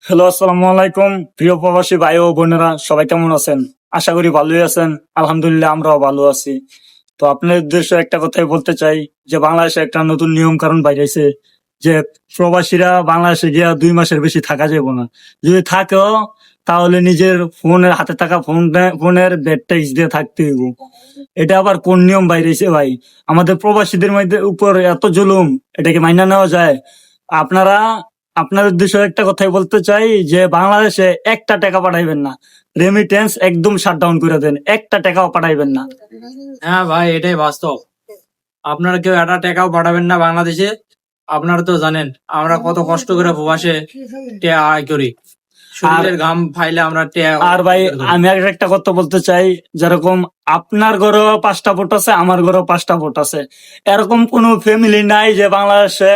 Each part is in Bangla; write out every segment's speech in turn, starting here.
হ্যালো, আসসালামু আলাইকুম। প্রিয় প্রবাসী ভাই ও বোনেরা, সবাই কেমন আছেন? আশা করি ভালোই আছেন। আলহামদুলিল্লাহ, আমরাও ভালো আছি। তো আপনার উদ্দেশ্যে একটা কথাই বলতে চাই যে বাংলাদেশে একটা নতুন নিয়ম কানুন বাইরেছে যে প্রবাসীরা বাংলাদেশে গিয়া 2 মাসের বেশি থাকা যাবে না। যদি থাকেও তাহলে নিজের ফোনের হাতে থাকা ফোনের বেড ট্যাক্স দিয়ে থাকতে হইব। এটা আবার কোন নিয়ম বাইরেছে ভাই? আমাদের প্রবাসীদের মধ্যে উপর এত জুলুম, এটাকে মাইনা নেওয়া যায়? আপনারা আপনাদের উদ্দেশ্যে একটা কথাই বলতে চাই যে বাংলাদেশে একটা টাকা পাঠাইবেন না। রেমিটেন্স একদম শাটডাউন করে দেন, একটা টাকাও পাঠাইবেন না। হ্যাঁ ভাই, এটাই বাস্তব। আপনারা কেউ একটা টাকাও পাঠাবেন না বাংলাদেশে। আপনারা তো জানেন আমরা কত কষ্ট করে প্রবাসে টেয়া আয় করি, শরীরের ঘাম ফাইলে আমরা টেয়া আর ভাই, বের করি। আমি আর একটা কথা বলতে চাই, যেরকম আপনার ঘরেও 5টা ভোট আছে, আমার ঘরেও 5টা ভোট আছে। এরকম কোন ফ্যামিলি নাই যে বাংলাদেশে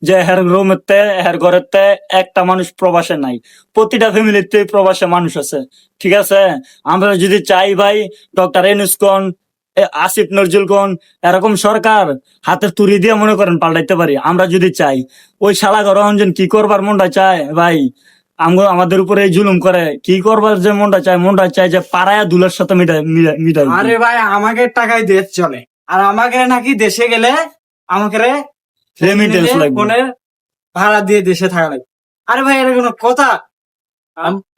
যে হের রুমেতে হের ঘরেতে একটা মানুষ প্রবাসে নাই। প্রতিটা ফ্যামিলিতে প্রবাসে মানুষ আছে। ঠিক আছে, আমরা যদি চাই ভাই, ডক্টর এনুস কোন, আসিফ নজরুল কোন, এরকম সরকার হাতের তুড়ি দিয়ে মনে করেন পাল্টাইতে পারি আমরা যদি চাই। ওই শালা ঘর অঞ্জন কি করবার মনটা চায় ভাই? আমাদের উপরে এই জুলুম করে কি করবার যে মনটা চায় যে পাড়ায় দুলের সাথে মিটাই আরে ভাই, আমাকে টাকায় দেশ চলে, আর আমাকে নাকি দেশে গেলে আমাকে রেমিটেন্স লাগবে। ফোনের ভাড়া দিয়ে দেশে থাকা লাগবে। আরে ভাই, এটা কোনো কথা?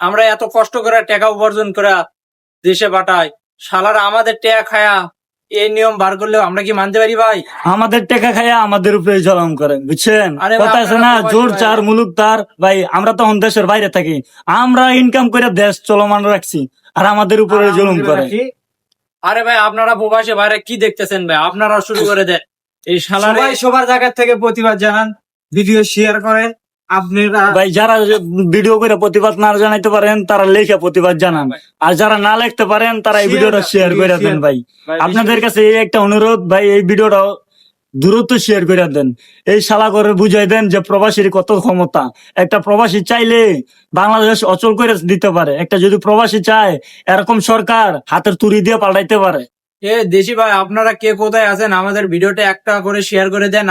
আমরা এত কষ্ট করে টাকা উপার্জন করে দেশে পাঠাই, শালারা আমাদের টেয়া খায়া এই নিয়ম বার করলেও আমরা কি মানতে পারি ভাই? আমাদের টাকা খাইয়া আমাদের উপরে জলম করে, বুঝছেন? আরে কথা ভাই, আছে আপনারা না, প্রবাসী জোর ভাই। চার মুলুক তার। ভাই, আমরা তখন দেশের বাইরে থাকি, আমরা ইনকাম করে দেশ চলমান রাখছি, আর আমাদের উপরে আর জুলুম আমাদের করে। নাকি আরে ভাই, আপনারা প্রবাসে বাইরে কি দেখতেছেন ভাই? আপনারা শুরু করে দেন এই শালারে। সবাই সবার জায়গা থেকে প্রতিবাদ জানান, ভিডিও শেয়ার করেন। আপনারা ভাই, যারা ভিডিও করে প্রতিবাদ না জানাইতে পারেন তারা লেখা প্রতিবাদ জানান, আর যারা না লিখতে পারেন তারা এই ভিডিওটা শেয়ার করে দেন। ভাই, আপনাদের কাছে এই একটা অনুরোধ, ভাই এই ভিডিওটা দ্রুত শেয়ার করে দেন। এই শালা করে বুঝাই দেন যে প্রবাসীর কত ক্ষমতা। একটা প্রবাসী চাইলে বাংলাদেশ অচল করে দিতে পারে। একটা যদি প্রবাসী চায়, এরকম সরকার হাতের তুড়ি দিয়ে পাল্টাইতে পারে। এ দেশি ভাই, আপনারা কে কোথায় আছেন আমাদের ভিডিওটা একটা করে শেয়ার করে দেন।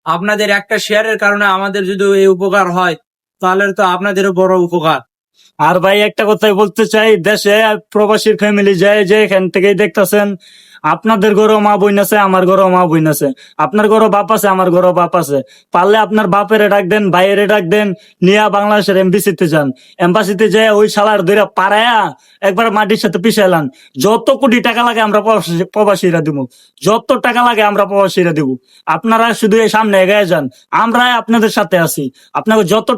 আপনাদের একটা শেয়ারের কারণে আমাদের যদি এই উপকার হয়, তাহলে তো আপনাদেরও বড় উপকার। আর ভাই, একটা কথাই বলতে চাই, দেশে প্রবাসীর ফ্যামিলি যায় যে এখান থেকেই দেখতেছেন, আপনাদের ঘরেও মা বোন আছে, আমার ঘরেও মা বোন আছে। আপনার ঘরেও বাপ আছে, আমার ঘরেও বাপ আছে। পারলে আপনার বাপেরে ডাক দেন, ভাইয়েরে ডাক দেন, নিয়ে বাংলাদেশের এমবিসিতে যান। এম্বাসিতে যেয়ে ওই শালার ধরে পাড়ায়া একবার মাটির সাথে পিছাইলান। যত কোটি টাকা লাগে আমরা প্রবাসীরা দিব, যত টাকা লাগে আমরা প্রবাসীরা দিব। আপনারা শুধু এই সামনে এগিয়ে যান, আমরা আপনাদের সাথে আছি। আপনাকে যত